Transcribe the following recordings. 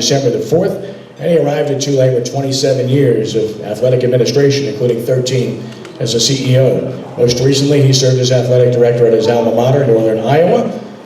December the 4th, and he arrived at Tulane with 27 years of athletic administration, including 13 as a CEO. Most recently, he served as athletic director at his alma mater, Northern Iowa,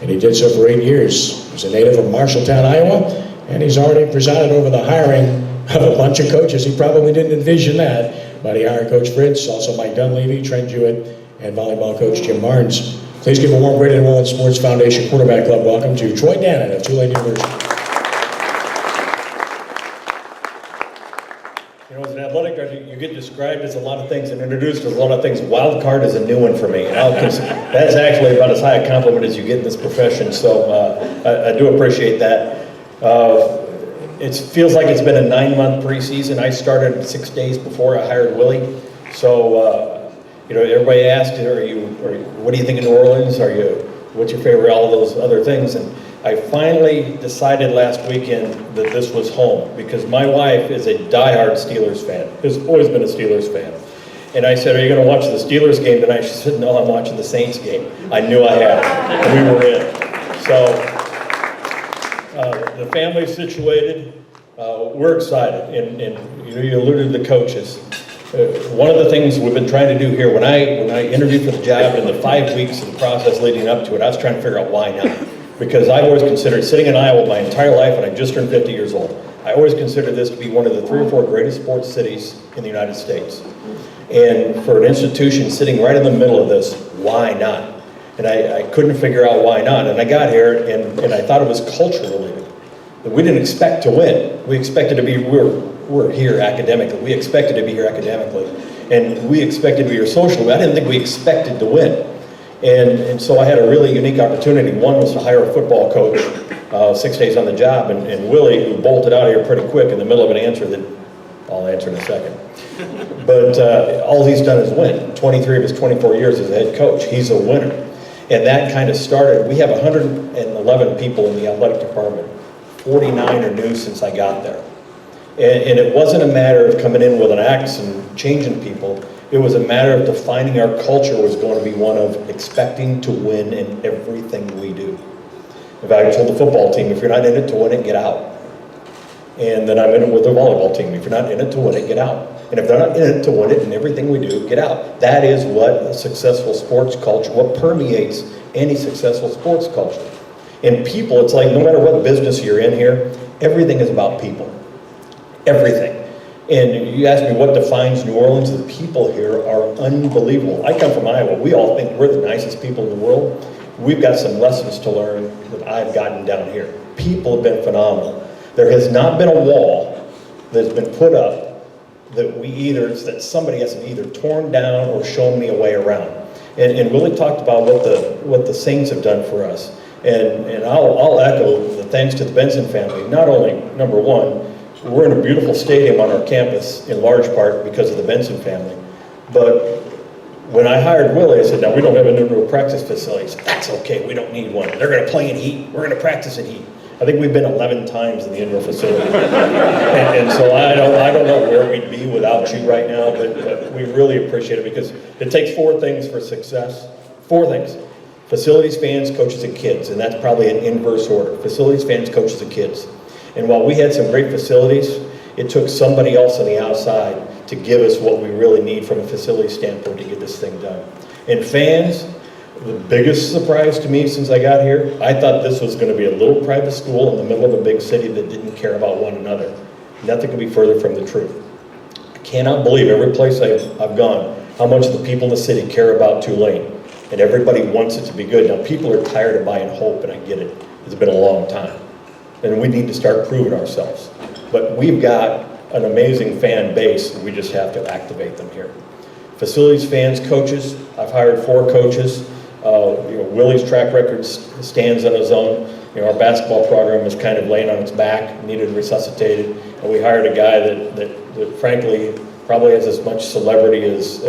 and he did so for 8 years. He's a native of Marshalltown, Iowa, and he's already presided over the hiring of a bunch of coaches. He probably didn't envision that, but he hired Coach Fritz, also Mike Dunleavy, Trent Jewett, and volleyball coach Jim Barnes. Please give a warm Great Enrollment Sports Foundation Quarterback Club welcome to Troy Dannen of Tulane University. You know, as an athletic director, you get described as a lot of things and introduced as a lot of things. Wild card is a new one for me. And that's actually about as high a compliment as you get in this profession, so I do appreciate that. It feels like it's been a 9-month preseason. I started 6 days before I hired Willie. So, you know, everybody asks, what do you think of New Orleans? What's your favorite, all of those other things? And I finally decided last weekend that this was home because my wife is a diehard Steelers fan, has always been a Steelers fan. And I said, are you going to watch the Steelers game tonight? She said, no, I'm watching the Saints game. I knew I had it, and we were in. So, the family's situated, we're excited, and you alluded to the coaches. One of the things we've been trying to do here, when I interviewed for the job in the 5 weeks of the process leading up to it, I was trying to figure out why not. Because I've always considered, sitting in Iowa my entire life, and I just turned 50 years old, I always considered this to be one of the 3 or 4 greatest sports cities in the United States. And for an institution sitting right in the middle of this, why not? And I couldn't figure out why not. And I got here, and I thought it was culture related. We didn't expect to win. We expected to be, we're here academically. We expected to be here academically. And we expected to be here socially. I didn't think we expected to win. And so I had a really unique opportunity. One was to hire a football coach, 6 days on the job, and Willie, who bolted out of here pretty quick in the middle of an answer that I'll answer in a second. But all he's done is win. 23 of his 24 years as a head coach, he's a winner. And that kind of started, we have 111 people in the athletic department. 49 are new since I got there. And it wasn't a matter of coming in with an axe and changing people. It was a matter of defining our culture was going to be one of expecting to win in everything we do. In fact, I told the football team, if you're not in it to win it, get out. And then I'm in it with the volleyball team. If you're not in it to win it, get out. And if they're not in it to win it in everything we do, get out. That is what a successful sports culture, what permeates any successful sports culture. And people, it's like no matter what business you're in here, everything is about people. Everything. And you ask me what defines New Orleans, the people here are unbelievable. I come from Iowa. We all think we're the nicest people in the world. We've got some lessons to learn that I've gotten down here. People have been phenomenal. There has not been a wall that's been put up that somebody hasn't either torn down or shown me a way around. And Willie talked about what the Saints have done for us. And I'll echo the thanks to the Benson family. Not only, number one, we're in a beautiful stadium on our campus, in large part because of the Benson family. But when I hired Willie, I said, now we don't have an indoor practice facility. He said, that's okay, we don't need one. They're going to play in heat. We're going to practice in heat. I think we've been 11 times in the indoor facility. and so I don't know where we'd be without you right now, but we really appreciate it because it takes 4 things for success. 4 things. Facilities, fans, coaches, and kids. And that's probably an inverse order. Facilities, fans, coaches, and kids. And while we had some great facilities, it took somebody else on the outside to give us what we really need from a facility standpoint to get this thing done. And fans, the biggest surprise to me since I got here, I thought this was going to be a little private school in the middle of a big city that didn't care about one another. Nothing could be further from the truth. I cannot believe every place I've gone, how much the people in the city care about Tulane. And everybody wants it to be good. Now, people are tired of buying hope, and I get it. It's been a long time. And we need to start proving ourselves. But we've got an amazing fan base, and we just have to activate them here. Facilities, fans, coaches. I've hired 4 coaches. Willie's track record stands on his own. Our basketball program is kind of laying on its back, needed resuscitated. And we hired a guy that frankly, probably has as much celebrity as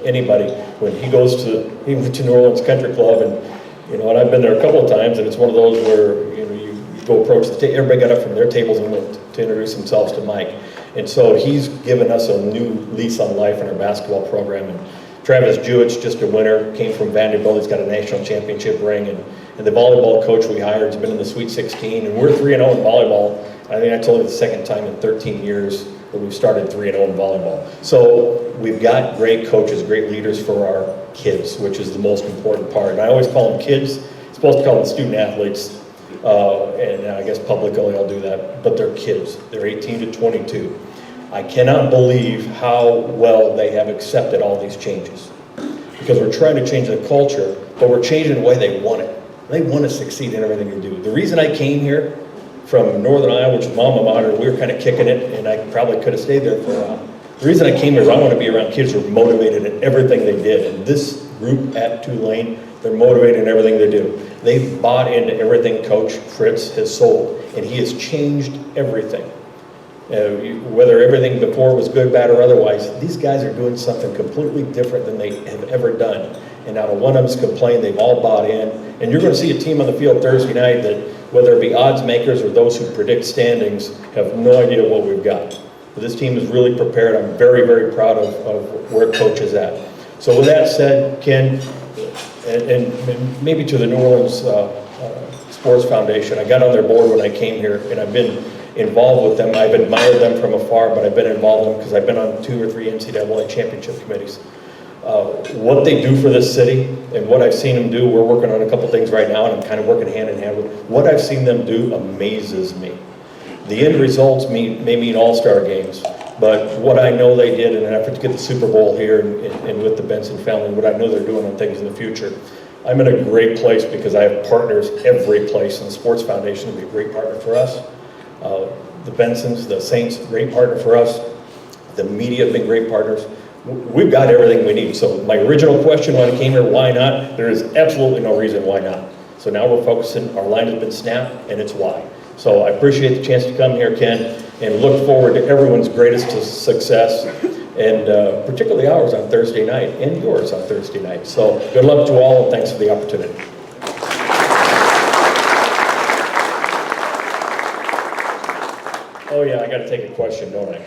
anybody. When he goes to New Orleans Country Club, and I've been there a couple of times, and it's one of those where you go approach the table. Everybody got up from their tables and went to introduce themselves to Mike. And so he's given us a new lease on life in our basketball program. And Travis Jewett's just a winner, came from Vanderbilt. He's got a national championship ring. And the volleyball coach we hired has been in the Sweet 16. And we're 3-0 in volleyball I think that's only the second time in 13 years that we've started 3-0 in volleyball. So we've got great coaches, great leaders for our kids, which is the most important part. And I always call them kids. I'm supposed to call them student athletes, and I guess publicly I'll do that, but they're kids. They're 18 to 22. I cannot believe how well they have accepted all these changes, because we're trying to change the culture, but we're changing the way they want it. They want to succeed in everything they do. The reason I came here from Northern Iowa, which is my alma mater, we were kind of kicking it, and I probably could have stayed there for a while. The reason I came here is I want to be around kids who are motivated in everything they did. And this group at Tulane, they're motivated in everything they do. They've bought into everything Coach Fritz has sold, and he has changed everything. Whether everything before was good, bad, or otherwise, these guys are doing something completely different than they have ever done. And not a one of them's complained, they've all bought in. And you're going to see a team on the field Thursday night that, whether it be odds makers or those who predict standings, have no idea what we've got. But this team is really prepared. I'm very, very proud of where Coach is at. So with that said, Ken, and maybe to the New Orleans Sports Foundation, I got on their board when I came here, and I've been involved with them. I've admired them from afar, but I've been involved with them because I've been on 2 or 3 NCAA championship committees. What they do for this city and what I've seen them do, we're working on a couple things right now, and I'm kind of working hand in hand with what I've seen them do amazes me. The end results may mean all-star games, but what I know they did in an effort to get the Super Bowl here and with the Benson family, what I know they're doing on things in the future, I'm in a great place because I have partners every place, and the Sports Foundation will be a great partner for us. The Bensons, the Saints, great partner for us. The media have been great partners. We've got everything we need. So my original question when I came here, why not? There is absolutely no reason why not. So now we're focusing, our line has been snapped, and it's why. So I appreciate the chance to come here, Ken, and look forward to everyone's greatest success, and particularly ours on Thursday night, and yours on Thursday night. So good luck to all, and thanks for the opportunity. Oh yeah, I got to take a question, don't I?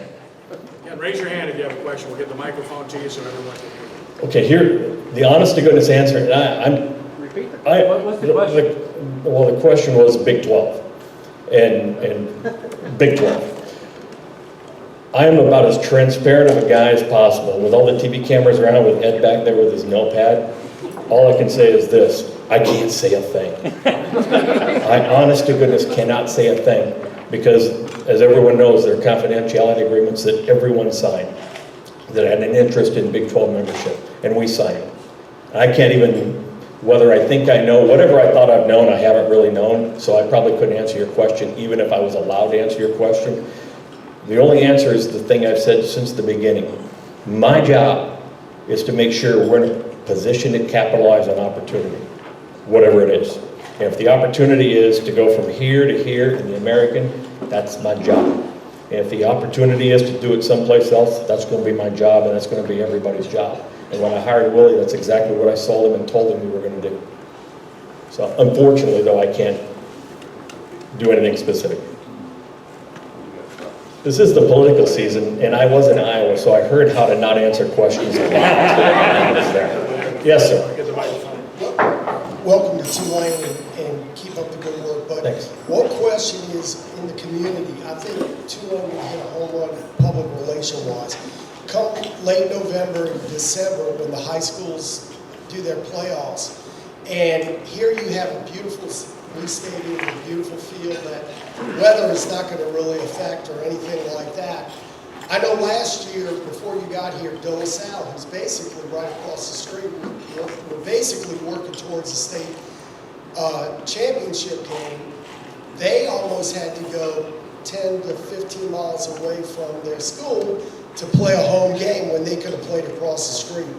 Yeah, raise your hand if you have a question. We'll get the microphone to you so everyone can hear you. Okay, here, the honest to goodness answer, and Repeat what's the question? Well, the question was Big 12 and Big 12. I am about as transparent of a guy as possible. With all the TV cameras around, with Ed back there with his notepad, all I can say is this: I can't say a thing. I, honest to goodness, cannot say a thing, because, as everyone knows, there are confidentiality agreements that everyone signed that had an interest in Big 12 membership, and we signed it. I can't even, whether I think I know, whatever I thought I've known, I haven't really known, so I probably couldn't answer your question, even if I was allowed to answer your question. The only answer is the thing I've said since the beginning. My job is to make sure we're in a position to capitalize on opportunity, whatever it is. And if the opportunity is to go from here to here in the American, that's my job. And if the opportunity is to do it someplace else, that's going to be my job, and that's going to be everybody's job. And when I hired Willie, that's exactly what I sold him and told him we were going to do. So unfortunately, though, I can't do anything specific. This is the political season, and I was in Iowa, so I heard how to not answer questions a lot. Yes, sir. Get the microphone. Welcome to Tulane, and keep up the good work. But Thanks. one question is in the community. I think Tulane will hit a home run public relation-wise. Come late November and December when the high schools do their playoffs, and here you have a beautiful new stadium, a beautiful field that weather is not going to really affect or anything like that. I know last year, before you got here, De La Salle, who's basically right across the street, we're basically working towards a state championship game. They almost had to go 10 to 15 miles away from their school to play a home game when they could have played across the street.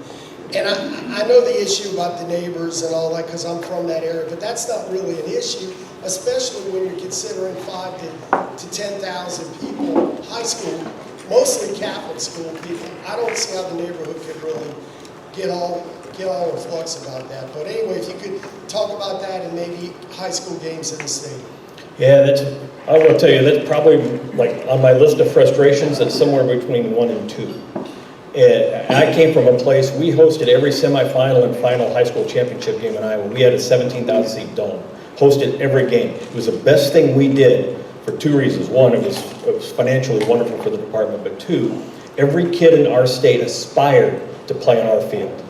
And I know the issue about the neighbors and all that because I'm from that area, but that's not really an issue, especially when you're considering 5,000 to 10,000 people, high school, mostly Catholic school people. I don't see how the neighborhood could really get all in flux about that. But anyway, if you could talk about that and maybe high school games in the stadium. Yeah, I will tell you, that's probably, like, on my list of frustrations, that's somewhere between 1 and 2. And I came from a place, we hosted every semifinal and final high school championship game in Iowa. We had a 17,000 seat dome, hosted every game. It was the best thing we did for two reasons. One, it was financially wonderful for the department, but two, every kid in our state aspired to play on our field.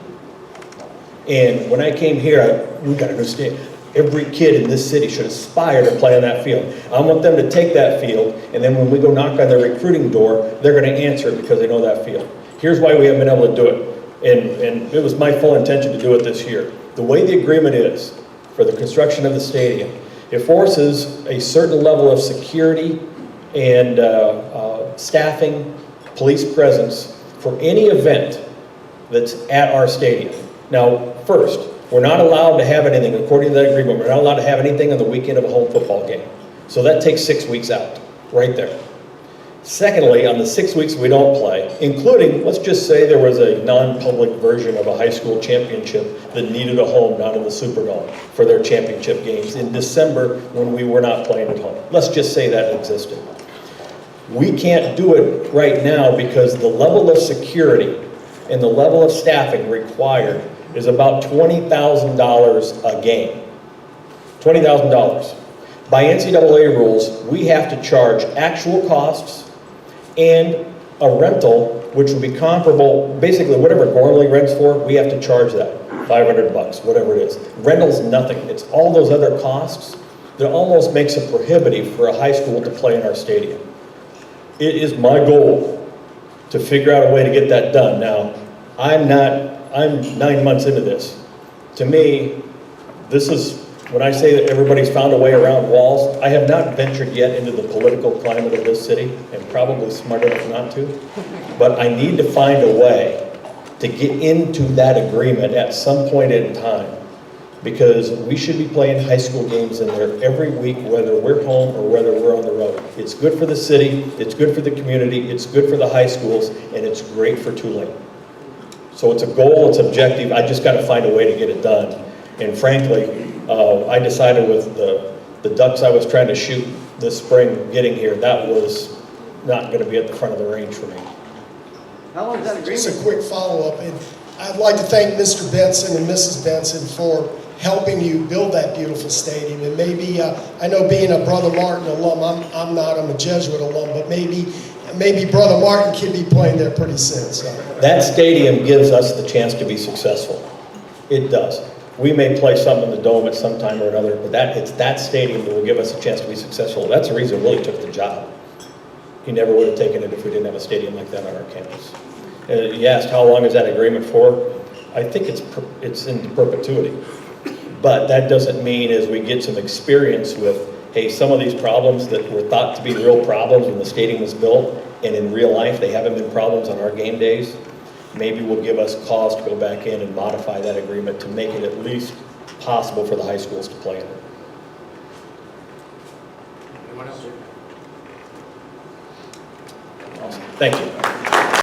And when I came here, we got a new state. Every kid in this city should aspire to play on that field. I want them to take that field, and then when we go knock on their recruiting door, they're going to answer it because they know that field. Here's why we haven't been able to do it, and it was my full intention to do it this year. The way the agreement is for the construction of the stadium, it forces a certain level of security and staffing, police presence for any event that's at our stadium. Now, first, we're not allowed to have anything, according to that agreement, we're not allowed to have anything on the weekend of a home football game. So that takes 6 weeks out, right there. Secondly, on the 6 weeks we don't play, including, let's just say there was a non-public version of a high school championship that needed a home down in the Superdome for their championship games in December when we were not playing at home. Let's just say that existed. We can't do it right now because the level of security and the level of staffing required is about $20,000 a game. $20,000. By NCAA rules, we have to charge actual costs and a rental, which would be comparable, basically whatever Gormley rents for, we have to charge that, $500, whatever it is. Rental's nothing. It's all those other costs that almost makes it prohibitive for a high school to play in our stadium. It is my goal to figure out a way to get that done. Now, I'm 9 months into this. To me, this is, when I say that everybody's found a way around walls, I have not ventured yet into the political climate of this city, and probably smart enough not to, but I need to find a way to get into that agreement at some point in time, because we should be playing high school games in there every week, whether we're home or whether we're on the road. It's good for the city, it's good for the community, it's good for the high schools, and it's great for Tulane. So it's a goal, it's objective, I just gotta find a way to get it done. And frankly, I decided with the ducks I was trying to shoot this spring getting here, that was not gonna be at the front of the range for me. How long is that agreement? Just a quick follow-up, and I'd like to thank Mr. Benson and Mrs. Benson for helping you build that beautiful stadium. And maybe, I know being a Brother Martin alum, I'm not, I'm a Jesuit alum, but maybe Brother Martin can be playing there pretty soon. So. That stadium gives us the chance to be successful. It does. We may play something in the Dome at some time or another, but it's that stadium that will give us a chance to be successful. That's the reason Willie took the job. He never would have taken it if we didn't have a stadium like that on our campus. You asked how long is that agreement for? I think it's into perpetuity. But that doesn't mean as we get some experience with, hey, some of these problems that were thought to be real problems when the stadium was built, and in real life they haven't been problems on our game days, maybe will give us cause to go back in and modify that agreement to make it at least possible for the high schools to play in it. Anyone else? Awesome. Thank you.